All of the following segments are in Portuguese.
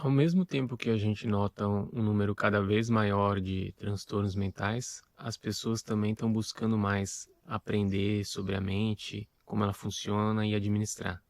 Ao mesmo tempo que a gente nota um número cada vez maior de transtornos mentais, as pessoas também estão buscando mais aprender sobre a mente, como ela funciona e administrar.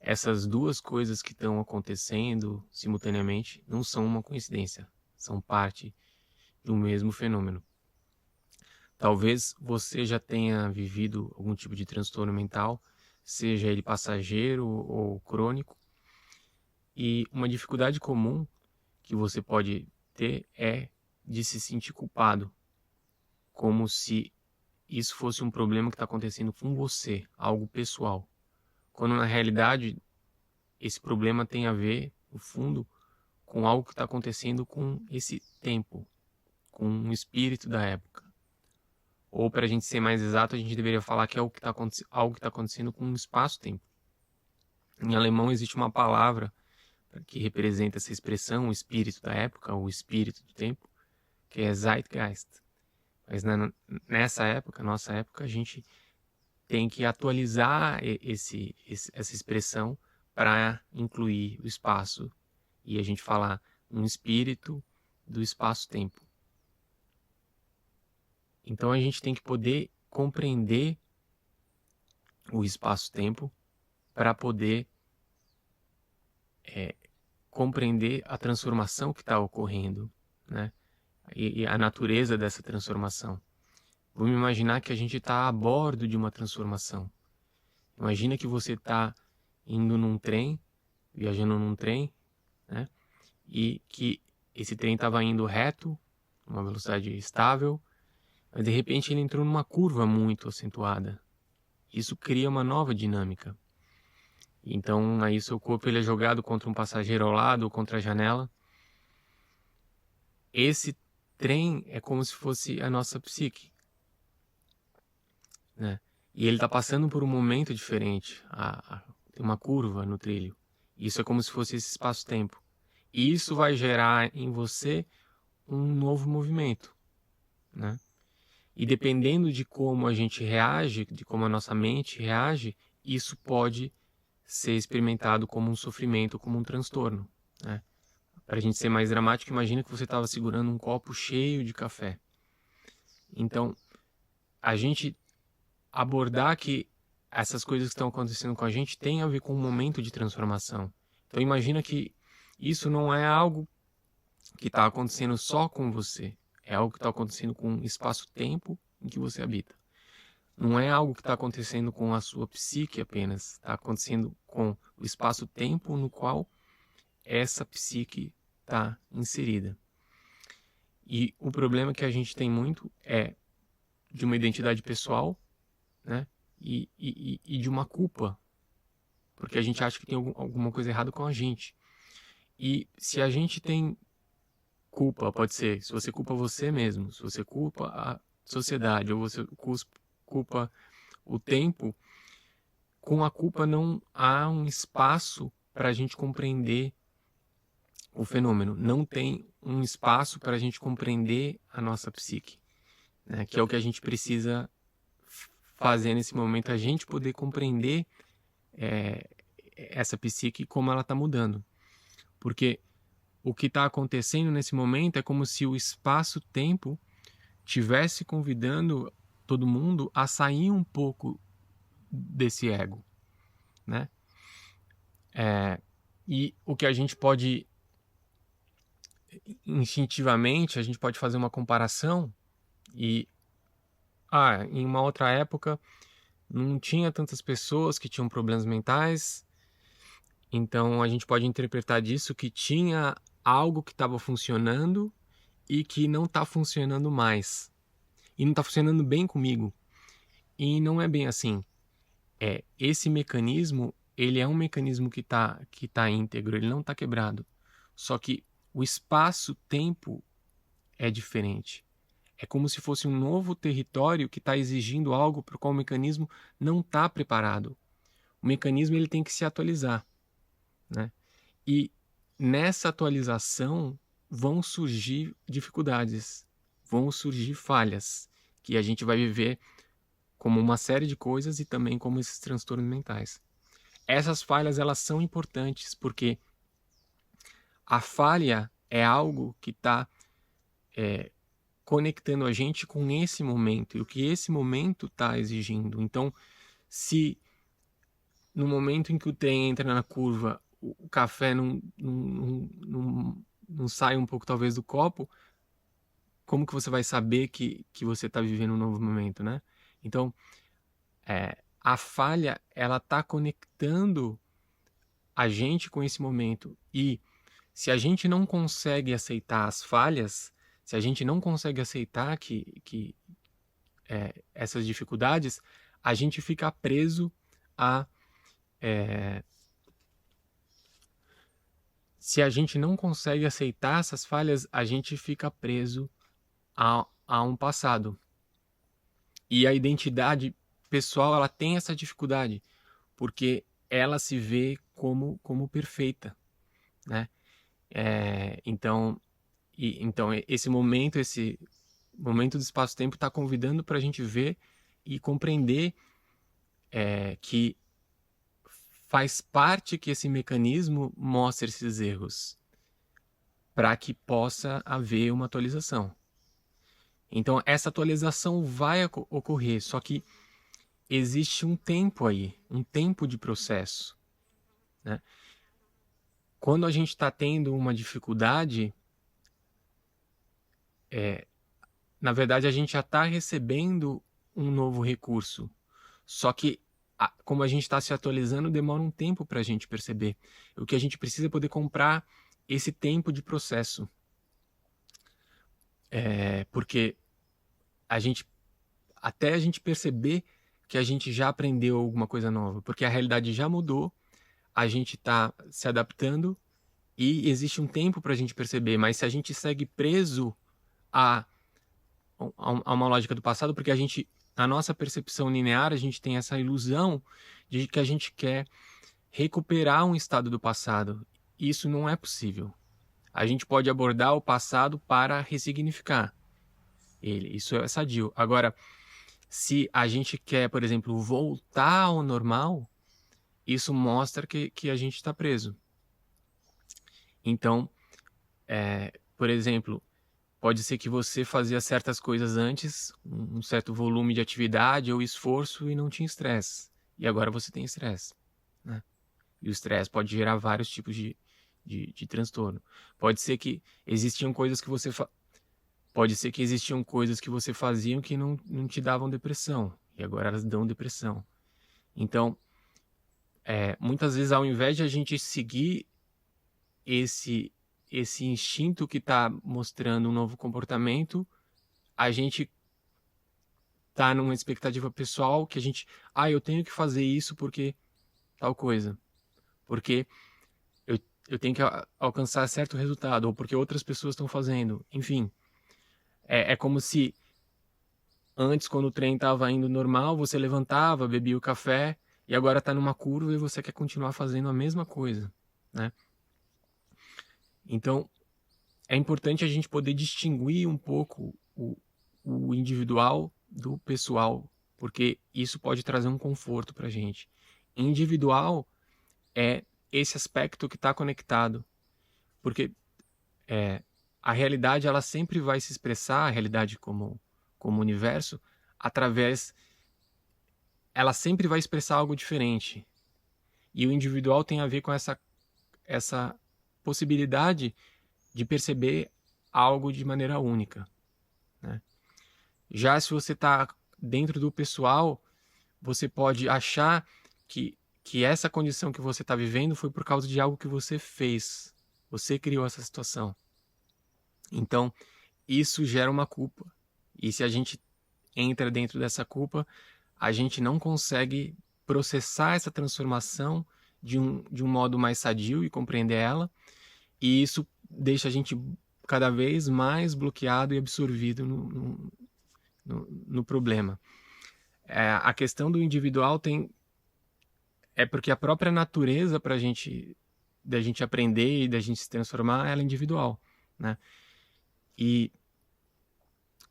Essas duas coisas que estão acontecendo simultaneamente não são uma coincidência, são parte do mesmo fenômeno. Talvez você já tenha vivido algum tipo de transtorno mental, seja ele passageiro ou crônico, e uma dificuldade comum que você pode ter é de se sentir culpado, como se isso fosse um problema que está acontecendo com você, algo pessoal. Quando na realidade esse problema tem a ver, no fundo, com algo que está acontecendo com esse tempo, com o espírito da época. Ou para a gente ser mais exato, a gente deveria falar que é algo que está acontecendo com o espaço-tempo. Em alemão existe uma palavra que representa essa expressão, o espírito da época, o espírito do tempo, que é Zeitgeist. Mas nessa época, nossa época, a gente tem que atualizar essa expressão para incluir o espaço e a gente falar um espírito do espaço-tempo. Então a gente tem que poder compreender o espaço-tempo para poder compreender a transformação que está ocorrendo, né? E a natureza dessa transformação. Vamos imaginar que a gente está a bordo de uma transformação. Imagina que você está indo num trem, viajando num trem, né? E que esse trem estava indo reto, uma velocidade estável, mas de repente ele entrou numa curva muito acentuada. Isso cria uma nova dinâmica. Então aí seu corpo ele é jogado contra um passageiro ao lado ou contra a janela. Esse trem é como se fosse a nossa psique, né? E ele está passando por um momento diferente. Tem uma curva no trilho. Isso é como se fosse esse espaço-tempo. E isso vai gerar em você um novo movimento, né? E dependendo de como a gente reage, de como a nossa mente reage, isso pode ser experimentado como um sofrimento, como um transtorno, né? Para a gente ser mais dramático, imagina que você estava segurando um copo cheio de café. Então, a gente abordar que essas coisas que estão acontecendo com a gente têm a ver com um momento de transformação. Então, imagina que isso não é algo que está acontecendo só com você. É algo que está acontecendo com o espaço-tempo em que você habita. Não é algo que está acontecendo com a sua psique apenas. Está acontecendo com o espaço-tempo no qual essa psique está inserida. E o problema que a gente tem muito é de uma identidade pessoal, né? E de uma culpa. Porque a gente acha que tem alguma coisa errada com a gente. E se a gente tem culpa, pode ser, se você culpa você mesmo, se você culpa a sociedade, ou você culpa o tempo, com a culpa não há um espaço para a gente compreender o fenômeno. Não tem um espaço para a gente compreender a nossa psique, né? Que é o que a gente precisa fazer nesse momento, a gente poder compreender essa psique como ela está mudando. Porque o que está acontecendo nesse momento é como se o espaço-tempo tivesse convidando todo mundo a sair um pouco desse ego, né? E o que a gente pode, instintivamente, a gente pode fazer uma comparação e, em uma outra época não tinha tantas pessoas que tinham problemas mentais, então a gente pode interpretar disso que tinha algo que estava funcionando e que não está funcionando mais. E não está funcionando bem comigo. E não é bem assim. Esse mecanismo, ele é um mecanismo que tá íntegro, ele não está quebrado. Só que o espaço-tempo é diferente. É como se fosse um novo território que está exigindo algo para o qual o mecanismo não está preparado. O mecanismo ele tem que se atualizar, né? E nessa atualização vão surgir dificuldades, vão surgir falhas, que a gente vai viver como uma série de coisas e também como esses transtornos mentais. Essas falhas elas são importantes porque A falha é algo que está conectando a gente com esse momento e o que esse momento está exigindo. Então, se no momento em que o trem entra na curva, o café não sai um pouco talvez do copo, como que você vai saber que você está vivendo um novo momento, né? Então, a falha, ela está conectando a gente com esse momento. E se a gente não consegue aceitar as falhas, se a gente não consegue aceitar que essas dificuldades, a gente fica preso a... se a gente não consegue aceitar essas falhas, a gente fica preso a um passado. E a identidade pessoal, ela tem essa dificuldade, porque ela se vê como perfeita, né? Então esse momento do espaço-tempo está convidando para a gente ver e compreender que faz parte que esse mecanismo mostre esses erros, para que possa haver uma atualização. Então, essa atualização vai ocorrer, só que existe um tempo aí, um tempo de processo, né? Quando a gente está tendo uma dificuldade, na verdade, a gente já está recebendo um novo recurso. Só que, como a gente está se atualizando, demora um tempo para a gente perceber. O que a gente precisa é poder comprar esse tempo de processo. Porque até a gente perceber que a gente já aprendeu alguma coisa nova. Porque a realidade já mudou, a gente está se adaptando e existe um tempo para a gente perceber. Mas se a gente segue preso a uma lógica do passado, porque a nossa percepção linear, a gente tem essa ilusão de que a gente quer recuperar um estado do passado. Isso não é possível. A gente pode abordar o passado para ressignificar ele. Isso é sadio. Agora, se a gente quer, por exemplo, voltar ao normal, isso mostra que a gente está preso. Então, por exemplo, pode ser que você fazia certas coisas antes, um certo volume de atividade ou esforço e não tinha estresse. E agora você tem estresse, né? E o estresse pode gerar vários tipos de transtorno. Pode ser que existiam coisas que você fazia que não te davam depressão. E agora elas dão depressão. Então, muitas vezes, ao invés de a gente seguir esse instinto que está mostrando um novo comportamento, a gente está numa expectativa pessoal que eu tenho que fazer isso porque tal coisa, porque eu tenho que alcançar certo resultado, ou porque outras pessoas estão fazendo, enfim. É como se antes, quando o trem estava indo normal, você levantava, bebia o café, e agora está numa curva e você quer continuar fazendo a mesma coisa, né? Então, é importante a gente poder distinguir um pouco o individual do pessoal, porque isso pode trazer um conforto para a gente. Individual é esse aspecto que está conectado, porque a realidade ela sempre vai se expressar, a realidade como universo, ela sempre vai expressar algo diferente. E o individual tem a ver com essa possibilidade de perceber algo de maneira única, né? Já se você está dentro do pessoal, você pode achar que essa condição que você está vivendo foi por causa de algo que você fez. Você criou essa situação. Então, isso gera uma culpa. E se a gente entra dentro dessa culpa, a gente não consegue processar essa transformação de um modo mais sadio e compreender ela. E isso deixa a gente cada vez mais bloqueado e absorvido no problema. A questão do individual é porque a própria natureza da gente aprender e da gente se transformar, ela é individual, né? E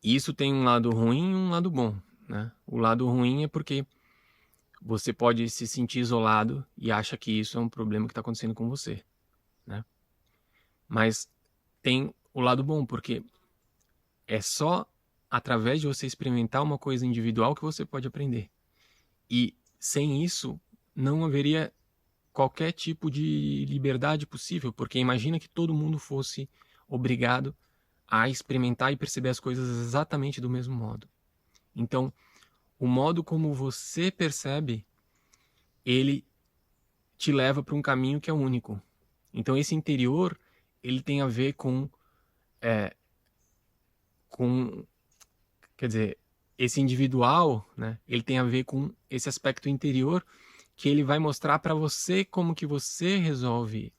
isso tem um lado ruim e um lado bom, né? O lado ruim é porque você pode se sentir isolado e acha que isso é um problema que está acontecendo com você, né? Mas tem o lado bom, porque é só através de você experimentar uma coisa individual que você pode aprender. E sem isso, não haveria qualquer tipo de liberdade possível, porque imagina que todo mundo fosse obrigado a experimentar e perceber as coisas exatamente do mesmo modo. Então, o modo como você percebe, ele te leva para um caminho que é único. Então, esse interior, ele tem a ver com, quer dizer, esse individual, né? Ele tem a ver com esse aspecto interior que ele vai mostrar para você como que você resolve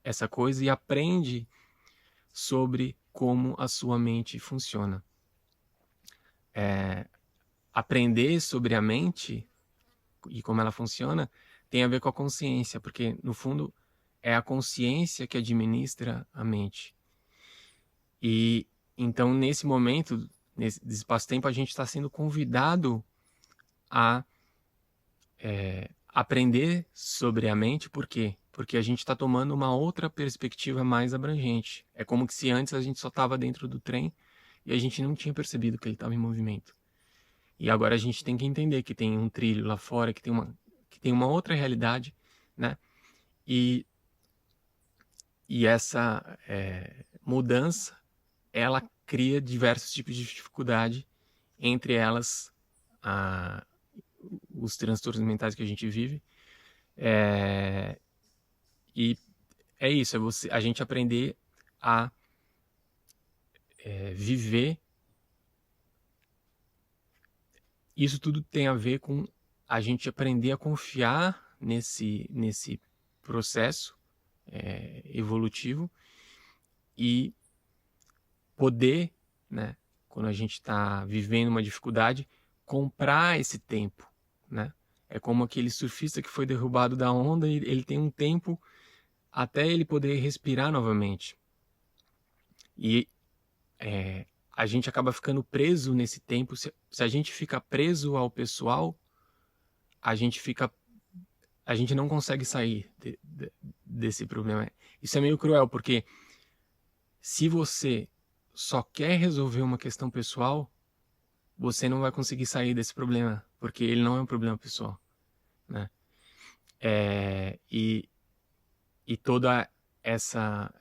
essa coisa e aprende sobre como a sua mente funciona. Aprender sobre a mente e como ela funciona tem a ver com a consciência, porque no fundo é a consciência que administra a mente. E então nesse momento, nesse espaço-tempo, a gente está sendo convidado a aprender sobre a mente. Por quê? Porque a gente está tomando uma outra perspectiva mais abrangente. É como que se antes a gente só estava dentro do trem e a gente não tinha percebido que ele estava em movimento. E agora a gente tem que entender que tem um trilho lá fora, que tem uma outra realidade, né? E, e essa mudança, ela cria diversos tipos de dificuldade, entre elas os transtornos mentais que a gente vive. E é isso, a gente aprender a viver. Isso tudo tem a ver com a gente aprender a confiar nesse processo evolutivo e poder, né, quando a gente está vivendo uma dificuldade, comprar esse tempo, né? É como aquele surfista que foi derrubado da onda e ele tem um tempo até ele poder respirar novamente. E a gente acaba ficando preso nesse tempo. Se a gente fica preso ao pessoal, a gente não consegue sair desse problema. Isso é meio cruel, porque se você só quer resolver uma questão pessoal, você não vai conseguir sair desse problema, porque ele não é um problema pessoal, né? E toda essa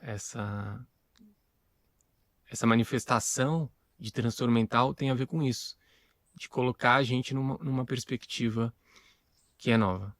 manifestação de transtorno mental tem a ver com isso, de colocar a gente numa perspectiva que é nova.